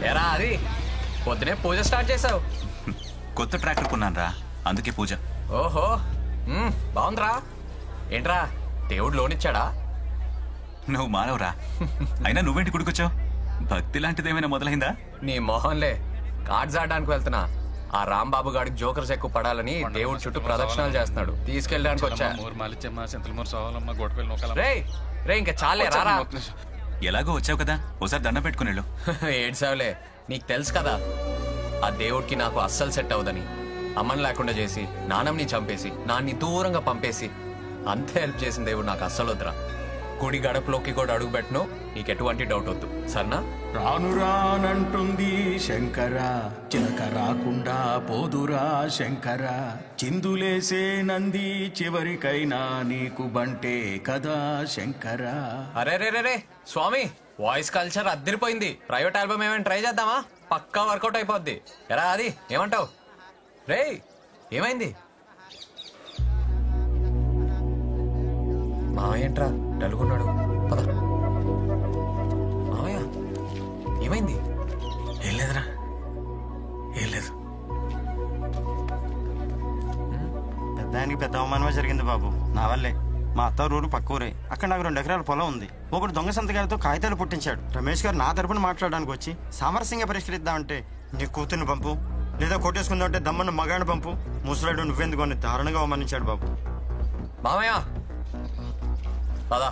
ఎరా అది పొద్దునే పూజ స్టార్ట్ చేసావు. కొత్త ట్రాక్టర్ కొన్నాను రా, అందుకే పూజ. ఓహో బాగుందిరా. ఏంట్రా దేవుడు లోన్ ఇచ్చాడా? నువ్వు మానవరా. అయినా నువ్వేంటి గుడికొచ్చావు? భక్తి లాంటిదేమైనా మొదలైందా? నీ మొహంలే, కార్డ్స్ ఆడడానికి వెళ్తున్నా. ఆ రాంబాబు గాడికి జోకర్స్ ఎక్కువ పడాలని దేవుడు చుట్టూ ప్రదక్షిణాలు చేస్తున్నాడు, తీసుకెళ్ళడానికి వచ్చా. రే రే ఇంకా చాలే రారా. ఎలాగో వచ్చావు కదా, ఓసారి దండం పెట్టుకుని వెళ్ళు. ఏడ్సావులే, నీకు తెలుసు కదా ఆ దేవుడికి నాకు అస్సలు సెట్ అవదని. అమ్మని లేకుండా చేసి, నాన్నని చంపేసి, నాన్ని దూరంగా పంపేసి అంత హెల్ప్ చేసిన దేవుడు నాకు అస్సలు వద్దురా. గుడి గడపలోకి కూడా అడుగు పెట్టను, నీకు ఎటువంటి డౌట్ వద్దు సరేనా? రాను రానంటుంది శంకర, చిలక రాకుండా పోదురా శంకర, చిందులేసే నంది చివరికైనా నీకు బంటే కదా శంకర. అరే రే రే రే స్వామి, వాయిస్ కల్చర్ అద్దరిపోయింది. ప్రైవేట్ ఆల్బమ్ ఏమైనా ట్రై చేద్దామా? పక్కా వర్కౌట్ అయిపోద్ది. ఎరా అది ఏమంటావు? రే ఏమైంది? మావయ్య ఏంట్రా డలుగున్నాడు? పద. మావయ్య ఏమైంది? ఏం లేదురా, ఏం లేదు. పెద్దానికి పెద్ద అవమానమే జరిగింది బాబు, నా వల్లే. మా అత్త ఊరు పక్క ఊరే, అక్కడ నాకు 2 ఎకరాల పొలం ఉంది. ఒకడు దొంగ సంతకాలతో కాగితాలు పుట్టించాడు. రమేష్ గారు నా తరపున మాట్లాడడానికి వచ్చి సామరస్యంగా పరిష్కరిద్దామంటే నీ కూతుర్ని పంపు, లేదా కొట్టేసుకుందామంటే దమ్మన్న మగాడిని పంపు, ముసలాడు నువ్వెందుకు అని దారుణంగా అవమానించాడు బాబు. మామయ్య పదా.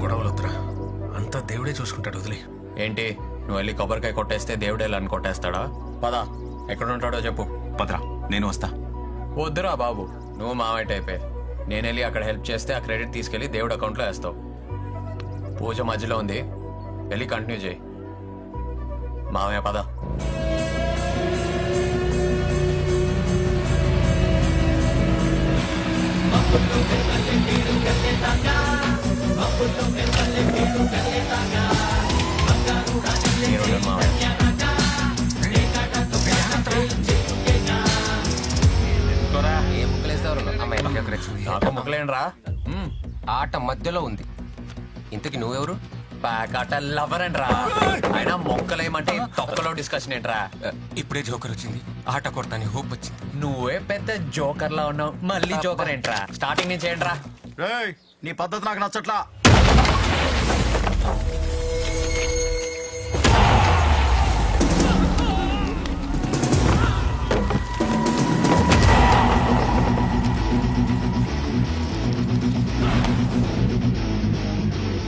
గొడవలు వద్దురా, అంతా దేవుడే చూసుకుంటాడు, వదిలే. ఏంటి నువ్వు వెళ్ళి కొబ్బరికాయ కొట్టేస్తే దేవుడు వెళ్ళని కొట్టేస్తాడా? పదా, ఎక్కడ ఉంటాడో చెప్పు. పదరా, నేను వస్తా. వద్దురా బాబు, నువ్వు మావయ్య టైపే. నేను వెళ్ళి అక్కడ హెల్ప్ చేస్తే ఆ క్రెడిట్ తీసుకెళ్లి దేవుడు అకౌంట్లో వేస్తావు. పూజ మధ్యలో ఉంది, వెళ్ళి కంటిన్యూ చేయి. మావయ్య పద. నాకు ముక్కలేండ్రా, ఆట మధ్యలో ఉంది. ఇంతకి నువ్వెవరు? ప్యాకాట లవర్ అండ్రా. అయినా మొక్కలేమంటే తొక్కలో డిస్కషన్ ఏంట్రా? ఇప్పుడే జోకర్ వచ్చింది, ఆట కొడతాని హోప్ వచ్చింది. నువ్వే పెద్ద జోకర్ లా ఉన్నావు, మళ్ళీ జోకర్ ఏంట్రా? స్టార్టింగ్ నుంచి ఏంట్రా? రేయ్, నీ పద్ధతి నాకు నచ్చట్లా.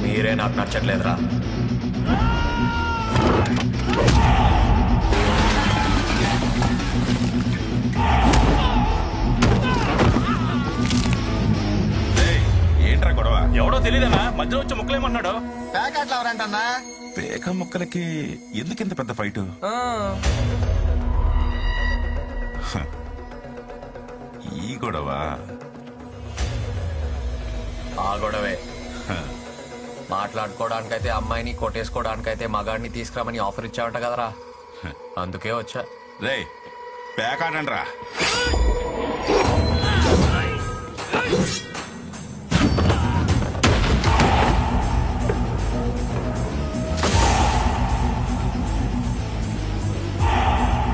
మీరే నాకు నచ్చట్లేదురా. ఏంట్రా గొడవ? ఎవడో తెలియదన్నా, మధ్యలో వచ్చి ముక్కలేమన్నాడు. ప్యాకెట్లు ఎవరంటన్నా? పేక ముక్కలకి ఎందుకింత పెద్ద ఫైటు? ఈ గొడవ ఆ గొడవే. మాట్లాడుకోవడానికైతే అమ్మాయిని, కొట్టేసుకోవడానికైతే మగాడిని తీసుకురామని ఆఫర్ ఇచ్చావంట కదరా, అందుకే వచ్చా. రే పేకాడండ్రా.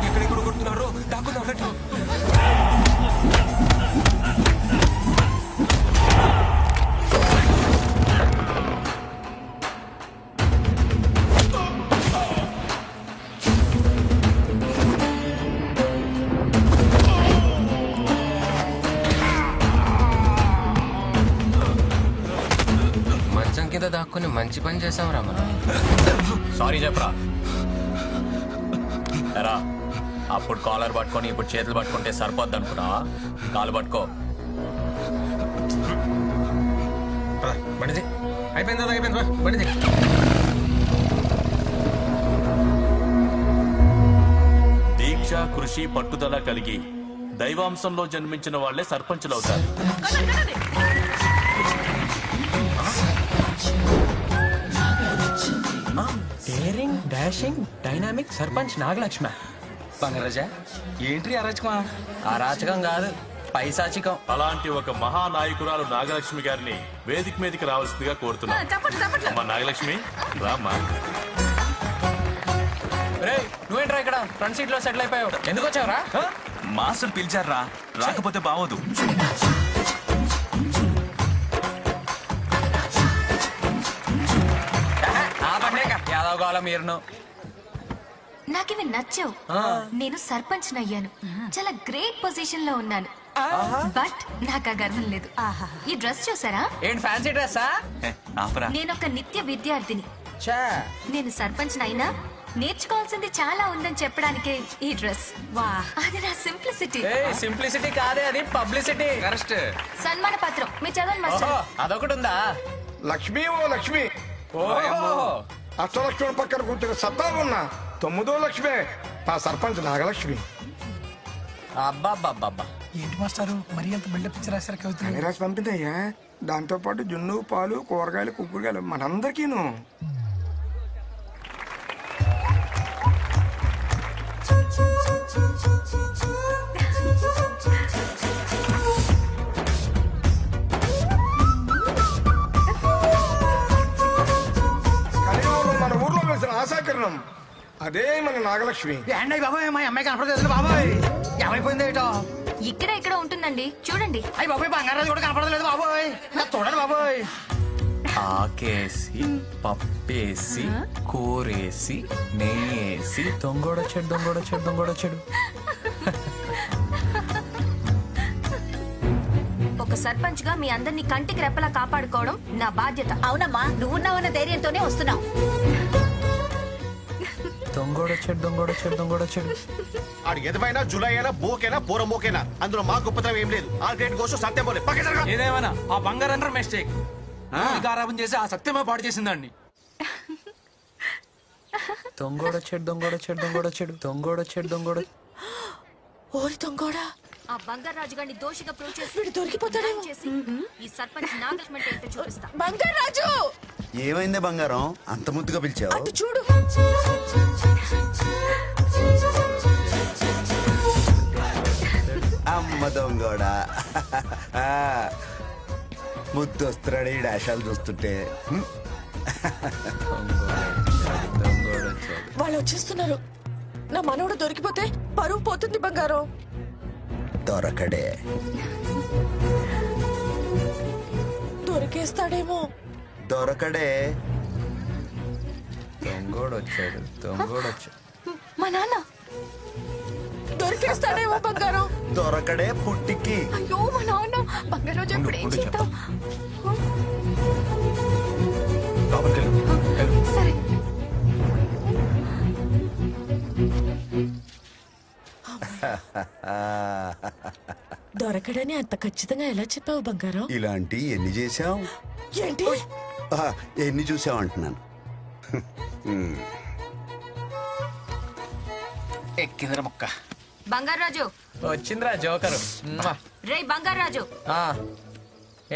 ఎక్కడెక్కడ కొడుతున్నారు? దాక్కున్నారట. మంచం కింద దాక్కుని మంచి పని చేసాంరా మనం. సారీ చెప్పరా. ఎరా, అప్పుడు కాలర్ పట్టుకొని ఇప్పుడు చేతులు పట్టుకుంటే సరిపోద్ది అనుకున్నా? కాలు పట్టుకో. బండిది అయిపోయింది, అయిపోయింది, బండిది. దీక్ష, కృషి, పట్టుదల కలిగి దైవాంశంలో జన్మించిన వాళ్లే సర్పంచులవుతారు. Daring, dashing, dynamic sarpanch Nagalakshma. Bangaraja ఏంటి అరాచకమా? అరాచకం కాదు, పైశాచికం. అలాంటి ఒక మహానాయకురాలు నాగలక్ష్మి గారిని వేదిక మీదకి రావాల్సిందిగా కోరుతున్నా. అమ్మా నాగలక్ష్మి రామ్మా. రే నువ్వేంట్రా ఇక్కడ ఫ్రంట్ సీట్ లో సెటిల్ అయిపోయావు? ఎందుకు వచ్చావురా? మాస్టర్ పిలిచారా, రాకపోతే బావదు. యాదవ్ కావాలా మీరును? నాకివి నచ్చావు. నేను సర్పంచ్ అయ్యాను, చాలా గ్రేట్ పొజిషన్ లో ఉన్నాను. బట్ నాకు ఆ గర్వం లేదు. ఈ డ్రెస్ చూసారా? ఏంటి ఫ్యాన్సీ డ్రెస్సా? ఆపరా. నేను ఒక నిత్య విద్యార్థిని. నేను సర్పంచ్ అయినా నేర్చుకోవాల్సింది చాలా ఉందని చెప్పడానికే ఈ డ్రెస్. వా, అది నా సింప్లిసిటీ. సింప్లిసిటీ కాదే, అది పబ్లిసిటీ. కరెక్ట్. సన్మాన పత్రం మీ చదవండి మాస్టర్. అదొకటి ఉందా? లక్ష్మి ఓ లక్ష్మి, ఓహో. అష్టలక్ష్మి పక్కన కూర్చుని సత్తా ఉన్నా 9వ లక్ష్మి మా సర్పంచ్ నాగలక్ష్మి. అబ్బా ఏంటి మాస్టారు మరి అంత బిల్డప్ ఇచ్చి రాశారు కవితలు? అని రాసి పంపిందయ్యా. దాంతో పాటు జున్ను, పాలు, కూరగాయలు, కుక్కుడుగాయలు మనందరికీను. కలియుగంలో మన ఊర్లో వేసిన ఆశాకిరణం అదే మన నాగలక్ష్మి. ఏంటయ్య బాబాయ్, మా అమ్మాయి కనపడలేదు బాబాయ్. ఏమైపోయింది ఏటో? ఇక్కడ ఇక్కడ ఉంటుందండి, చూడండి. అయ్యి బాబాయ్, బంగారాజు కూడా కనపడలేదు బాబాయ్. చూడండి బాబాయ్. ఆకేసి పప్పేసి కూరేసి నెయ్యేసి దొంగోడొచ్చాడు. ఒక సర్పంచ్ గా మీ అందరినీ కంటికి రెప్పలా కాపాడుకోవడం నా బాధ్యత. అవునమ్మా, నువ్వున్నావన్న ధైర్యంతోనే వస్తున్నావు. దొంగోడొచ్చాడు. ఆడు ఎదవైనా జులై అయినా బోకేనా పోరమోకేనా అందులో మా గొప్పతనం ఏం లేదు. ఆ గ్రేట్ కోసం సత్యం పోలే పక్క జరగ. ఏదేమైనా ఆ బంగారం మిస్టేక్ గారాబం చేసి ఆ సత్యమే పాడు చేసిందండి. దొంగోడొచ్చాడు. ఓరి దొంగోడా, ఆ బంగారు రాజు గారిని దోషిగా ప్రూవ్ చేసి వీడు దొరికిపోతాడేమో. చేసి ఈ సర్పంచ్ నాగలక్ష్మి ఏంటో చూపిస్తా. బంగారు రాజు, ఏమైందే బంగారం అంత ముద్దుగా పిలిచావు? అటు చూడు. అమ్మ దొంగోడా ముద్దు వస్తున్నాడు ఈ డాషాలు చూస్తుంటే. వాళ్ళు వచ్చేస్తున్నారు. నా మనవడు దొరికిపోతే పరువు పోతుంది బంగారం. దొరకడే. దొరికేస్తాడేమో. దొరకడే. దొంగోడొచ్చాడు. మా నాన్న దొరికేస్తాడేమో బంగారం. దొరకడే పుట్టికి. అయ్యో మా నాన్న. బంగారు రాజు ఇప్పుడు ఏం చేద్దాం? సరే. దొరకడని అంత ఖచ్చితంగా ఎలా చెప్పావు బంగారం? ఇలాంటి ఎన్ని చేశాం? ఏంటి ఎన్ని చూసాం అంటున్నాను. ఎక్కిందిరా ముక్క. బంగారు రాజు వచ్చిందిరా జోకరు. రే బంగారు రాజు,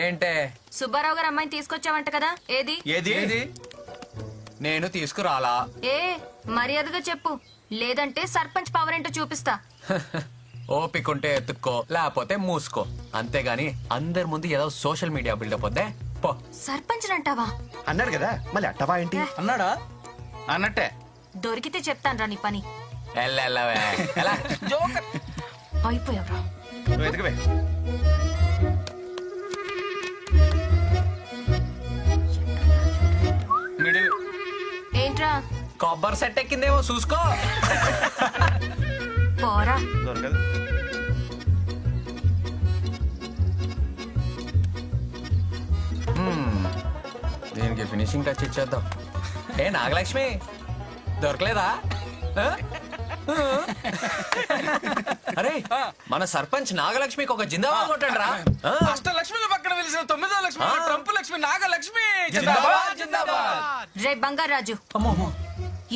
ఏంటే? సుబ్బారావు గారు అమ్మాయిని తీసుకొచ్చావంట కదా, ఏది? ఏది? నేను తీసుకురాలా. ఏ మర్యాదగా చెప్పు, లేదంటే సర్పంచ్ పవర్ ఏంటో చూపిస్తా. ఓపికంటే ఎత్తుక్కో, లేకపోతే మూసుకో. అంతేగాని అందరి ముందు ఏదో సోషల్ మీడియా బిల్డప్ వద్దే పో. సర్పంచ్ అంటావా? అన్నాడు కదా మళ్ళీ అట్టవా ఏంటి? అన్నాడా? అన్నట్టే. దొరికితే చెప్తాను రా నీ పని. అయిపోయావురా. ఏంట్రా? కొబ్బరి సెట్ ఎక్కిందేమో చూసుకో. పోరా. దొరకదు. దీనికి ఫినిషింగ్ టచ్ ఇచ్చేద్దాం. ఏ నాగలక్ష్మి దొరకలేదా? అరే మన సర్పంచ్ నాగలక్ష్మికి ఒక జిందాబాద్ కొట్టండి రా. అష్టలక్ష్మి పక్కన వెలిసిన 9వ లక్ష్మి ట్రంప్ లక్ష్మి నాగలక్ష్మి. రే బంగారాజు,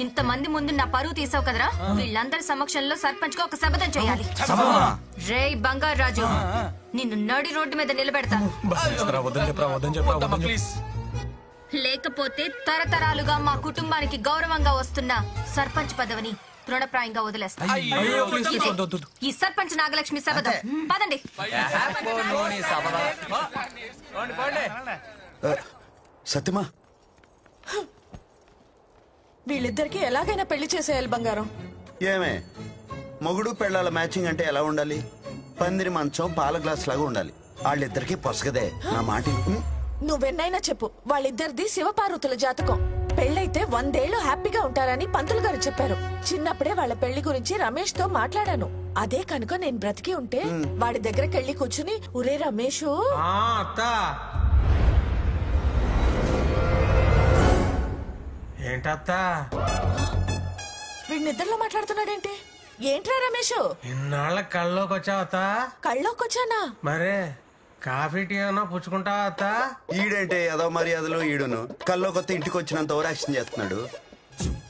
ఇంతమంది ముందు నా పరువు తీసావు కదరా. వీళ్ళందరి సమక్షంలో సర్పంచ్ గా ఒక శపథం చేయాలి. రే బంగారాజు, నిన్ను నడి రోడ్డు మీద నిలబెడతా. లేకపోతే తరతరాలుగా మా కుటుంబానికి గౌరవంగా వస్తున్న సర్పంచ్ పదవిని తృణప్రాయంగా వదిలేస్తా అయ్యో, please, please, ఇదే. ఈ సర్పంచ్ నాగలక్ష్మి శబదం పదండి. సత్యమా వీళ్ళిద్దరికి ఎలాగైనా పెళ్లి చేసేయాలి బంగారం. ఏమే మొగుడు పెళ్ళాల మ్యాచింగ్ అంటే ఎలా ఉండాలి? పందిరి మంచం పాల గ్లాస్ లాగా ఉండాలి. వాళ్ళిద్దరికి పొసగదే నా మాట. నువ్వెన్నైనా చెప్పు, వాళ్ళిద్దరిది శివపార్వతుల జాతకం. పెళ్ళైతే 100 ఏళ్లు హ్యాపీగా ఉంటారని పంతులు గారు చెప్పారు. చిన్నప్పుడే వాళ్ళ పెళ్లి గురించి రమేష్ తో మాట్లాడాను. అదే కనుక నేను బ్రతికి ఉంటే వాడి దగ్గరకి వెళ్ళి కూర్చుని, ఒరే రమేష్, అత్త ఏంటత్తా వీడి నిద్రలో మాట్లాడుతున్నాడేంటి? ఏంట్రా రమేష్? ఇన్నాళ్ళ కళ్ళలోకి వచ్చావత్తా? కళ్ళొకొచ్చానా? మరే కాఫీ టీ అన్నా పుచ్చుకుంటావా అత్తా? ఈడంటే ఏదో మర్యాదలో ఈడును కల్లో కొత్త ఇంటికి వచ్చినంత ఓవరాక్షన్ చేస్తున్నాడు.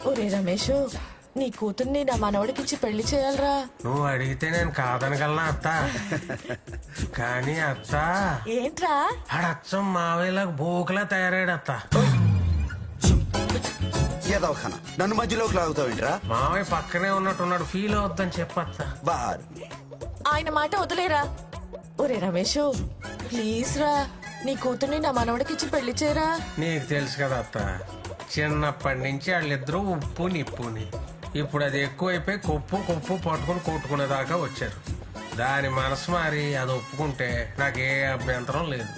ఒరే రమేష్, నీ కూతుర్ని నా మనవడికిచ్చి పెళ్లి చేయాలరా. నువ్వు అడిగితే నేను కాదనగలనా అత్త? కానీ అత్త ఏంట్రా? ఆడచ్చం మావేలాగా బోకులా తయారాడు అత్త. ఏదో ఖానా నన్ను మధ్యలోకి లాగుతావేంట్రా? మావయ్య పక్కనే ఉన్నట్టున్నాడు, ఫీల్ అవుద్దని చెప్పత్త. బార్ ఆయన మాట వదిలేరా. ఒరే రమేష్, ప్లీజ్ రా, నీ కూతుర్ని నా మనవడికిచ్చి పెళ్లి చేయరా. నీకు తెలుసు కదా అత్త, చిన్నప్పటి నుంచి వాళ్ళిద్దరూ ఉప్పు నిప్పుని. ఇప్పుడు అది ఎక్కువైపోయి కొప్పు కొప్పు పట్టుకుని కొట్టుకునేదాకా వచ్చారు. దాని మనసు మారి అది ఒప్పుకుంటే నాకే అభ్యంతరం లేదు.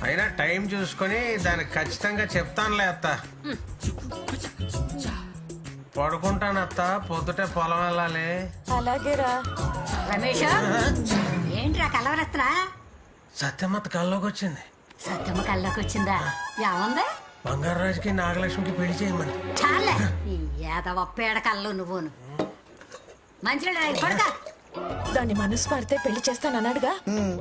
అయినా టైం చూసుకొని దానికి ఖచ్చితంగా చెప్తానులే అత్త. పడుకుంటానత్త, పొద్దుటే పొలం వెళ్ళాలి. అలాగేరా. రమేష్, ఏంట్రా కలవరస్తున్నా? సత్యమత్త కల్లోకి వచ్చింది. సత్యమ్మ కల్లోకి వచ్చిందా? ఏముంది? బంగారాజుకి నాగలక్ష్మికి పెళ్లి చేయమని. చాలే ఈ ఏదవ పేడ కళ్ళు నువ్వును. మంచిగా పడక. దాని మనసు మారితే పెళ్లి చేస్తానన్నాడుగా.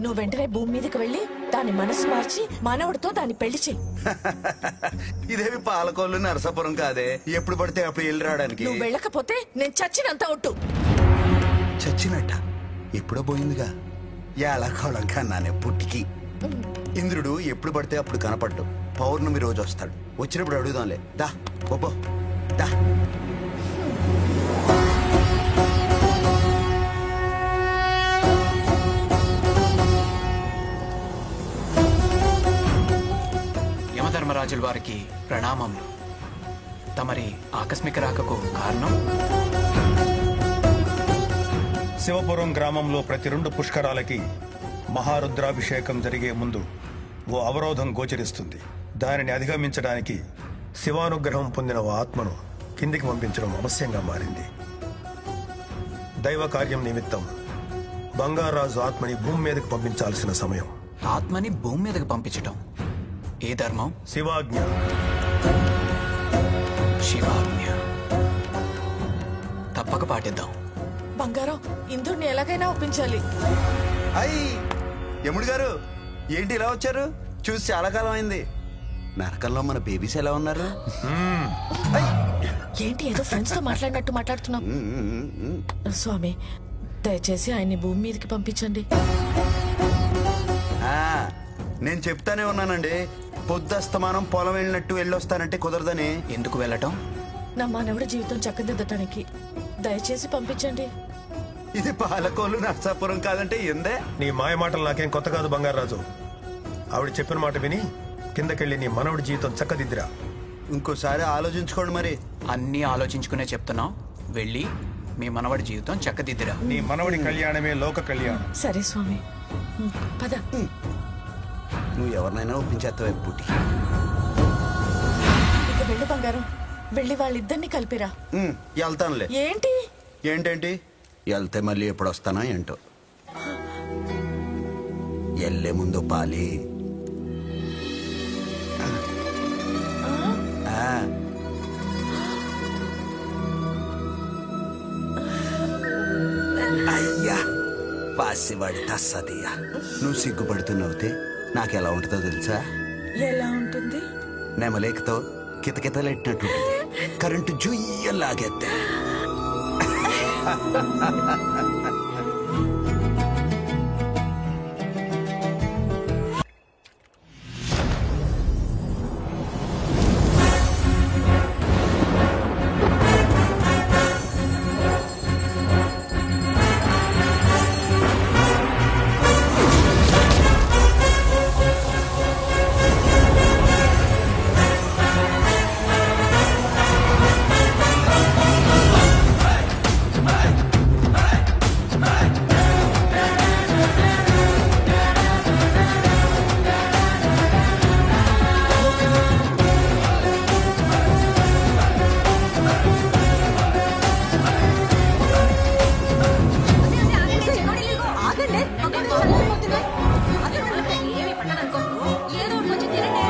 నువ్వు వెంటనే భూమి మీదకి వెళ్ళి దాని మనసు మార్చి మనవడితో దాన్ని పెళ్లి చెయ్యి. ఇదేమి పాలకోళ్ళు నరసాపురం కాదే, ఎప్పుడు పడితే అప్పుడు వెళ్ళి రావడానికి. నువ్వు వెళ్ళకపోతే నేను చచ్చినంత ఒట్టు. చచ్చినట్ట ఎప్పుడో పోయిందిగా. ఎలా కోళం కన్నానే పుట్టికి. ఇంద్రుడు ఎప్పుడు పడితే అప్పుడు కనపడ్డు. పౌర్ణమి రోజు వస్తాడు. వచ్చినప్పుడు అడుగుదాంలే. దా ఒబ్బో దా. యమధర్మరాజుల వారికి ప్రణామములు. తమరి ఆకస్మిక రాకకు కారణం? శివపురం గ్రామంలో ప్రతి 2 పుష్కరాలకి మహారుద్రాభిషేకం జరిగే ముందు ఓ అవరోధం గోచరిస్తుంది. దానిని అధిగమించడానికి శివానుగ్రహం పొందిన ఓ ఆత్మను కిందికి పంపించడం అవశ్యంగా మారింది. దైవ కార్యం నిమిత్తం బంగారాజు ఆత్మని భూమి మీదకి పంపించాల్సిన సమయం. ఆత్మని భూమి మీదకి పంపించటం ఏ ధర్మం? శివాజ్ఞ. శివాజ్ఞ తప్పక పాటిద్దాం. బంగారం, ఇంద్రుడిని ఎలాగైనా ఒప్పించాలి. అయ్యి యముడు గారు ఏంటి ఇలా వచ్చారు? చూసి చాలా కాలం అయింది. నరకంలో మన బేబీస్ ఎలా ఉన్నారు? ఏంటి ఏదో ఫ్రెండ్స్ తో మాట్లాడినట్టు మాట్లాడుతున్నాం. స్వామి, దయచేసి ఆయన్ని భూమి మీదకి పంపించండి. నేను చెప్తానే ఉన్నానండి, పొద్దస్తమానం పొలం వెళ్ళినట్టు వెళ్ళొస్తానంటే కుదరదని. ఎందుకు వెళ్ళటం? నా మనవడి జీవితం చక్కదిద్దటానికి. దయచేసి పంపించండి. ఇది పాలకోలు నర్సాపురం కాదంటే ఎందే. నీ మాయ మాటలు నాకేం కొత్త కాదు బంగారాజు. ఆవిడ చెప్పిన మాట విని కిందకెళ్ళి నీ మనవడి జీవితం చక్కదిద్దిరా. ఇంకోసారి ఆలోచించుకోండి. మరి అన్నీ ఆలోచించుకునే చెప్తున్నావు. వెళ్ళి మీ మనవడి జీవితం చక్కదిద్దిరా. నీ మనవడి కళ్యాణమే లోక కళ్యాణం. సరే స్వామి, పద. నువ్వు ఎవరినైనా ఒప్పించేస్తావే పుట్టి. ఇక వెళ్ళు బంగారం, వెళ్ళి వాళ్ళిద్దరిని కలిపిరా. వెళ్తానులే. ఏంటి? ఏంటేంటి? వెళ్తే మళ్ళీ ఎప్పుడు వస్తానా ఏంటో. వెళ్ళే ముందు పాలి. అయ్యా పాసివాడి తస్సదియ్యా. నువ్వు సిగ్గుపడుతున్నవుతే నాకెలా ఉంటుందో తెలుసా? ఎలా ఉంటుంది? నెమలేకతో కితకితలెట్టినట్టు కరెంటు జుయ్యలాగేద్దే. ఏమి పట్టదనుకో ఏదో ఒకటి వచ్చి తినండి.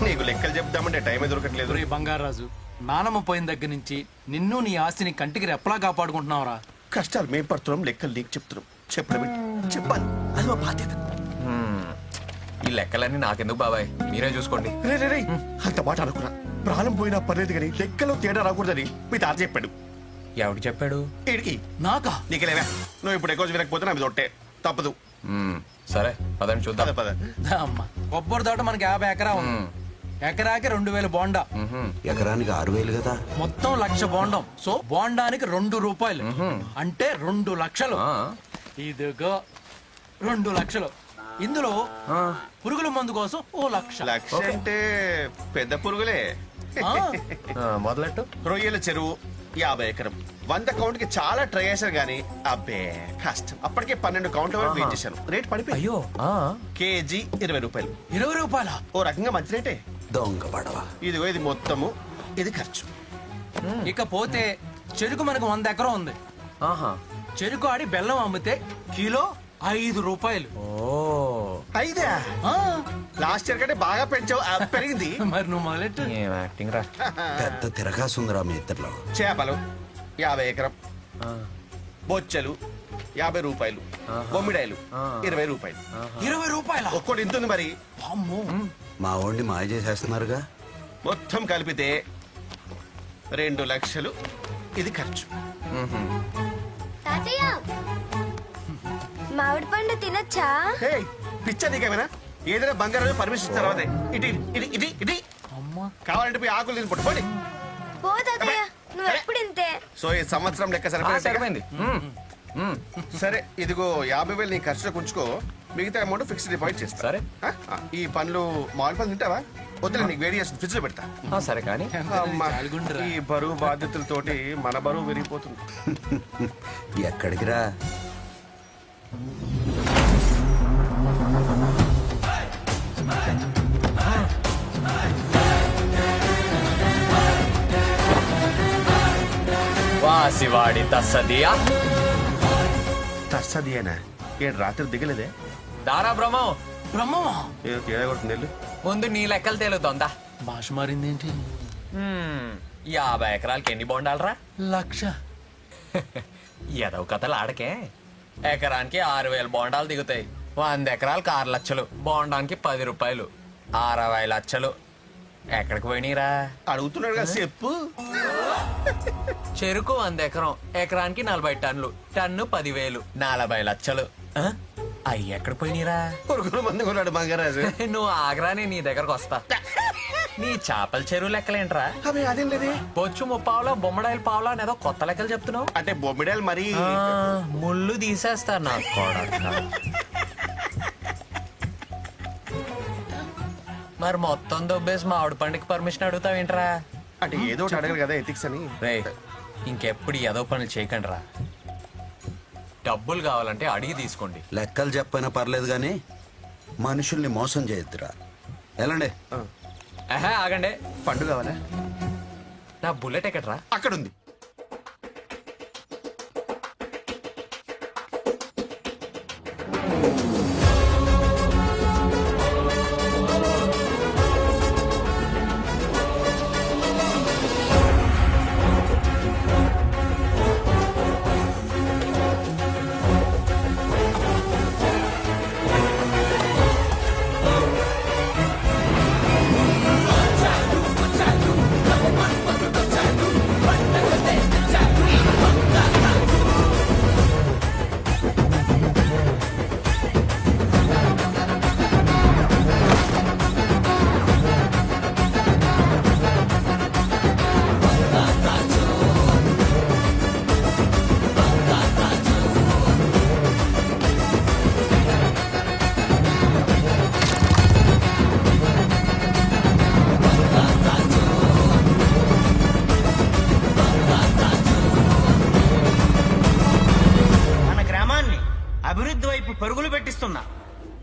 నీకు లెక్కలు చెప్దామంటే టైమే దొరకట్లేదు. బంగారాజు, నానమ్మ పోయిన దగ్గర నుంచి నిన్ను నీ ఆస్తిని కంటికి రెప్పలా కాపాడుకుంటున్నావురా. కష్టాలు మేం పడుతున్నాం, లెక్కలు నీకు చెప్తున్నాం. చెప్పడం చెప్పాలి, అది మా బాధ్యత. ఈ లెక్కలన్నీ నాకెందుకు బాబాయ్, మీరే చూసుకోండి. రే అంత మాట అనుకున్నా. ప్రాణం పోయినా పర్లేదు కానీ లెక్కలో తేడా రాకూడదని మీ తాత చెప్పాడు. ఎవడు చెప్పాడు? ఈడికి. నాకా? నీకులేవా, నువ్వు ఇప్పుడు ఎక్కువ వినకపోతే నా మీద ఒట్టే తప్పదు. సరే పదండి చూద్దాం. పద అమ్మా, కొబ్బరి తోట మనకి 50 ఎకరా ఉంది. ఎకరాకి 2000 బోండా. ఎకరానికి 6000 కదా. మొత్తం 1,00,000 బోండం. సో బోండానికి 2 రూపాయలు అంటే 2 లక్షలు. ఇదిగో 2 లక్షలు. ఇందులో పురుగుల మందు కోసం 1,00,000. లక్ష అంటే పెద్ద పురుగులే. మొదలెట్టు. రొయ్యల చెరువు 50 ఎకరం. 100 కౌంట్ కి చాలా ట్రై చేశారు గానీ అబ్బే కష్టం. అప్పటికే 12 కౌంట్ల వరకు వెయిట్ చేశాను. రేట్ పడిపోయి అయ్యో కేజీ 20 రూపాయలు. 20 రూపాయల? ఓ రకంగా మంచి రేటే. దొంగ పడవ. ఇదిగో ఇది మొత్తము, ఇది ఖర్చు. ఇకపోతే చెరుకు మనకు 100 ఎకరం ఉంది. చెరుకు ఆడి బెల్లం అమ్మితే కిలో 5 రూపాయలు. అయిదా? లాస్ట్ ఇయర్ కంటే బాగా పెంచావు, పెరిగింది. మరి నువ్వు మొదలెట్టు. యాక్టింగ్ రా. పెద్ద తిరగాసుందిరా మీ ఇద్దరిలో. చేపలు 50 ఎకరం. బొచ్చలు 50 రూపాయలు. బొమ్మిడాయలు 20 రూపాయలు. 20 రూపాయల? ఒక్కోటి ఇంతుంది మరి. మా వాడిని మాయ చేసేస్తున్నారుగా. మొత్తం కలిపితే 2 లక్షలు ఇది ఖర్చు. మామిడి పండు తినచ్చా? పిచ్చా నీకేమైనా? ఏదైనా బంగారం పర్మిషన్ ఇచ్చిన తర్వాత ఇటు ఇటు ఇటు ఇటు కావాలంటే పోయి ఆకులు తిని పట్టుకోండి. నువ్వు ఎప్పుడు ఇంతే. సో ఈ సంవత్సరం లెక్క సరిపోయింది. సరే ఇదిగో 50,000 నీ ఖర్చులకు ఉంచుకో. మిగతా అమౌంట్ ఫిక్స్డ్ డిపాజిట్ చేస్తా. సరే. ఈ పండ్లు మామిడి పండ్లు తింటావా? వద్దులే, నీకు వేడి చేస్తుంది, ఫ్రిడ్జ్ లో పెడతా. సరే కానీ ఈ బరువు బాధ్యతలతోటి మన బరువు విరిగిపోతుంది. ఎక్కడికి రా? వాసివాడి తస్సదియా. తస్సదియానా? ఏడు రాత్రి దిగలేదే? దారా బ్రహ్మం. బ్రహ్మమా? ఏదో తేడా కొడుతుంది. ముందు నీ లెక్కలు తేలుతోందా? భాష మారిందేంటి? 50 ఎకరాలకి ఎన్ని బోండాలరా? 1,00,000. ఎదవ కథలు ఆడకే. ఎకరానికి 6,000 బోండాలు దిగుతాయి. 100 ఎకరాలకు 6 లక్షలు. బోండానికి 10 రూపాయలు. 60 లక్షలు ఎక్కడికి పోయినీరా? అడుగుతున్నాడు కదా చెప్పు. చెరుకు 100 ఎకరం. ఎకరానికి 40 టన్నులు. టన్ను 10,000. 40 లక్షలు. అయ్యి ఎక్కడ పోయినీరా? పురుగుల మంది కొన్నాడు బంగారాజు. నువ్వు ఆగ్రానే నీ దగ్గరకు వస్తా. నీ చేపల చెరువు లెక్కలేంట్రా? అదేం లేదు. బొచ్చు ముప్పావులో బొమ్మడాయిలు పావులో అనేదో కొత్త లెక్కలు చెప్తున్నావు. అంటే బొమ్మిడాయలు మరి ముళ్ళు తీసేస్తా నాకు కూడా. మరి మొత్తం దొబ్బేసి మా ఆవిడ పండుగ పర్మిషన్ అడుగుతావేంట్రా? అంటే ఏదో అడగరు కదా ఎథిక్స్ అని. రే ఇంకెప్పుడు ఏదో పనులు చేయకండి రా. డబ్బులు కావాలంటే అడిగి తీసుకోండి. లెక్కలు చెప్పైనా పర్లేదు కానీ మనుషుల్ని మోసం చేయొద్దురా. ఎలాండి? ఆగండి. పండు కావాలా? నా బుల్లెట్ ఎక్కడ్రా? అక్కడ ఉంది.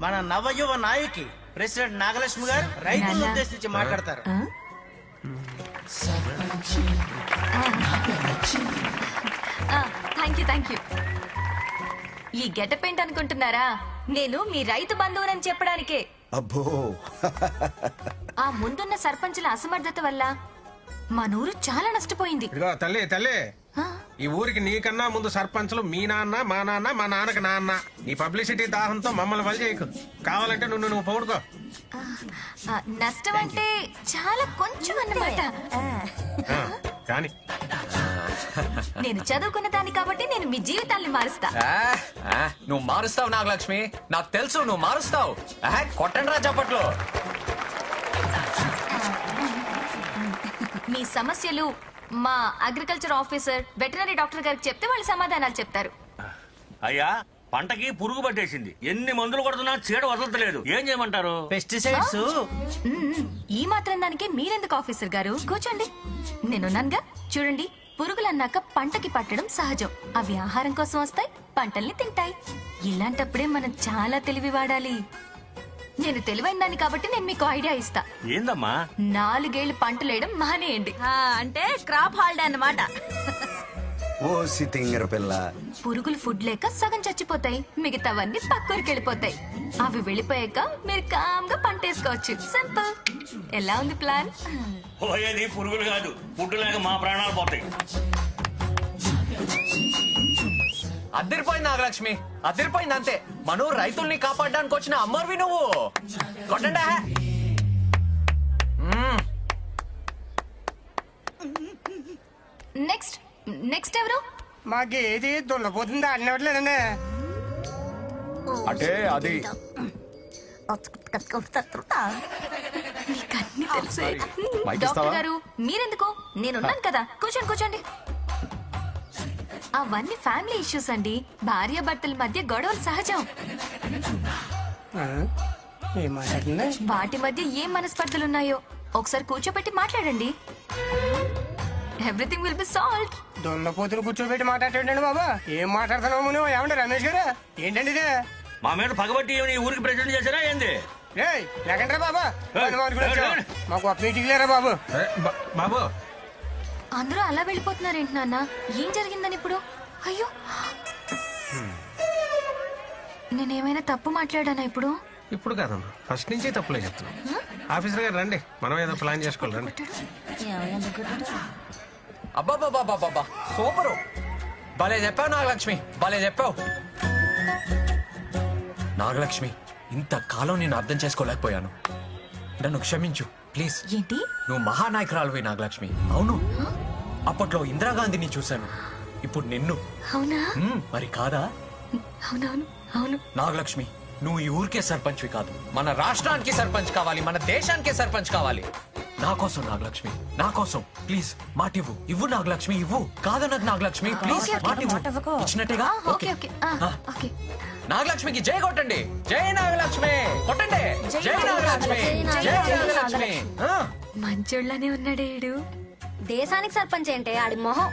మన నవయువ నాయకి ప్రెసిడెంట్ నాగలక్ష్మి గారు రైతులను ఉద్దేశించి మాట్లాడతారు. Thank you. ఈ గెటప్ ఏంటి అనుకుంటున్నారా? నేను మీ రైతు బంధువునని చెప్పడానికే. అబ్బో ఆ ముందున్న సర్పంచుల అసమర్థత వల్ల మా నూరు చాలా నష్టపోయింది. ఇదిగో తల్లి తల్లి, ఈ ఊరికి నీకన్నా ముందు సర్పంచులు మీ నాన్న, మా నాన్న, మా నాన్నకి నాన్న. నీ పబ్లిసిటీ దాహంతో మమ్మల్ని వల్ల చేయకు. కావాలంటే నువ్వు పౌడుకో. నష్టం అంటే చాలా కొంచెం అన్నమాట. కానీ నేను చదువుకున్న దాన్ని కాబట్టి నేను మీ జీవితాల్ని మారుస్తా. నువ్వు మారుస్తావు నాగలక్ష్మి, నాకు తెలుసు నువ్వు మారుస్తావు. కొట్టండి రా చప్పట్లో. మీ సమస్యలు మా అగ్రికల్చర్ ఆఫీసర్, వెటనరీ డాక్టర్ గారికి చెప్తే వాళ్ళు సమాధానాలు చెప్తారు. అయ్యా, పంటకి పురుగు పట్టేసింది. ఎన్ని మందులు కొడుతున్నా చీడ వదలట్లేదు. ఏం చేయమంటారు? పెస్టిసైడ్స్. ఈ మాత్రం దానికి మీరెందుకు ఆఫీసర్ గారు? కూర్చోండి, నేనున్నానుగా. చూడండి, పురుగులన్నాక పంటకి పట్టడం సహజం. అవి ఆహారం కోసం వస్తాయి, పంటల్ని తింటాయి. ఇలాంటప్పుడే మనం చాలా తెలివి వాడాలి. నేను తెలివైన దాన్ని కాబట్టి నేను మీకు ఐడియా ఇస్తా. ఏందమ్మా? 4 ఏళ్లు పంటలు వేయడం మానేయండి. అంటే క్రాప్ హాలిడే అన్నమాట. ఓ సితింగర పిల్ల, పురుగులు ఫుడ్ లేక సగం చచ్చిపోతాయి, మిగతావన్నీ పక్కూరికి వెళ్ళిపోతాయి. అవి వెళ్ళిపోయాక మీరు కామ్గా పంట వేసుకోవచ్చు. సింపుల్. ఎలా ఉంది ప్లాన్? పోయేది పురుగులు కాదు, ఫుడ్ లేక మా ప్రాణాలు పోతాయి. అదిరిపోయింది నాగలక్ష్మి, అదిరిపోయింది అంతే. మనూ రైతుల్ని కాపాడడానికి వచ్చిన అమ్మర్వి నువ్వు. కొట్టండా. నెక్స్ట్ ఎవరు? మాకు ఏది దున్నపోతుంది ఆడినట్లేదండి. అంటే అది మీకన్నీ తెలుసు. డాక్టర్ గారు మీరెందుకు? నేనున్నాను కదా. కూర్చోండి. అవన్నీ ఫ్యామిలీ ఇష్యూస్ అండి. భార్య భర్తల మధ్య గొడవలు సహజం. వాటి మధ్య ఏం మనస్పర్ధలున్నాయో ఒకసారి కూర్చోబెట్టి మాట్లాడండి. Everything will be solved. దున్నపోతులు కూర్చోబెట్టి మాట్లాడండి బాబా. ఏం మాట్లాడుతున్నావు నువ్వు? ఏమంటే రమేష్ గారు, ఏంటండి ఇది? మా మీద పగబట్టి ఈ ఊరికి ప్రెసిడెంట్ చేశారా ఏంది? లేకంటే బాబా మాకు ఒక మీటింగ్ లేరా బాబు? బాబు అందరూ అలా వెళ్ళిపోతున్నారేంటి నాన్న? ఏం జరిగిందని ఇప్పుడు? అయ్యో, నేనేమైనా తప్పు మాట్లాడానా ఇప్పుడు? ఇప్పుడు కాదమ్మా, ఫస్ట్ నుంచి తప్పులే చెప్తున్నాం. ఆఫీసర్ గారు రండి, మనం ఏదో ప్లాన్ చేసుకోవాలి. రండి. అబ్బాబాబాబాబా, సూపరు. భలే చెప్పావు నాగలక్ష్మి, భలే చెప్పావు. నాగలక్ష్మి, ఇంతకాలం నేను అర్థం చేసుకోలేకపోయాను. నన్ను క్షమించు ప్లీజ్. ఏంటి? నువ్వు మహానాయకురాలువి నాగలక్ష్మి. అవును, అప్పట్లో ఇందిరాగాంధీని చూశాను, ఇప్పుడు నిన్ను. అవునా? మరి కాదా? అవును. నాగలక్ష్మి, నువ్వు ఈ ఊరికే సర్పంచ్వి కాదు, మన రాష్ట్రానికి సర్పంచ్ కావాలి, మన దేశానికే సర్పంచ్ కావాలి. నా కోసం నాగలక్ష్మి, నా కోసం ప్లీజ్ మాటివ్వు. ఇవ్వు నాగలక్ష్మి, ఇవ్వు. కాదనకు నాగలక్ష్మి, ప్లీజ్ మాటివ్వు. ఇచ్చినట్టేగా? ఓకే. నాగలక్ష్మికి జై కొట్టండి. జై నాగలక్ష్మి కొట్టండి. జై నాగలక్ష్మి, జై నాగలక్ష్మి. మంచోళ్ళనే ఉన్నాడేడు. దేశానికి సర్పంచ్ అంటే ఆడి మొహం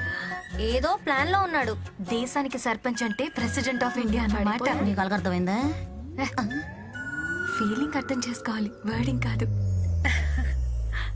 ఏదో ప్లాన్ లో ఉన్నాడు. దేశానికి సర్పంచ్ అంటే ప్రెసిడెంట్ ఆఫ్ ఇండియా అన్నమాట. నీకు అర్థమైందా? ఫీలింగ్ అర్థం చేసుకోవాలి, వర్డింగ్ కాదు.